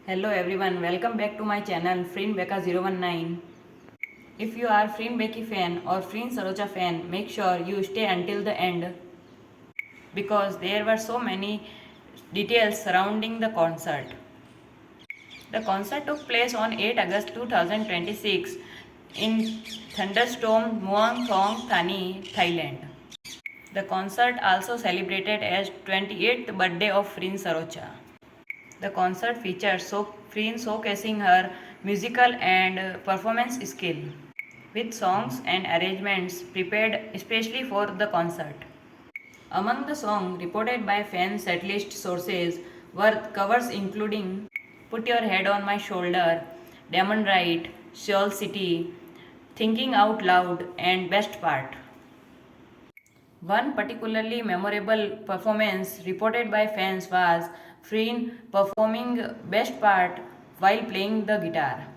Hello everyone, welcome back to my channel Frin Becca 019. If you are Frin Becky fan or Frin Sarocha fan, make sure you stay until the end because there were so many details surrounding the concert. The concert took place on 8 August 2026 in Thunderstorm Muang Thong Thani, Thailand. The concert also celebrated as 28th birthday of Frin Sarocha. The concert featured Freen showcasing her musical and performance skill, with songs and arrangements prepared especially for the concert. Among the songs reported by fan setlist sources were covers including Put Your Head on My Shoulder, Demon Right, Seoul City, Thinking Out Loud, and Best Part. One particularly memorable performance reported by fans was Freen performing Best Part while playing the guitar.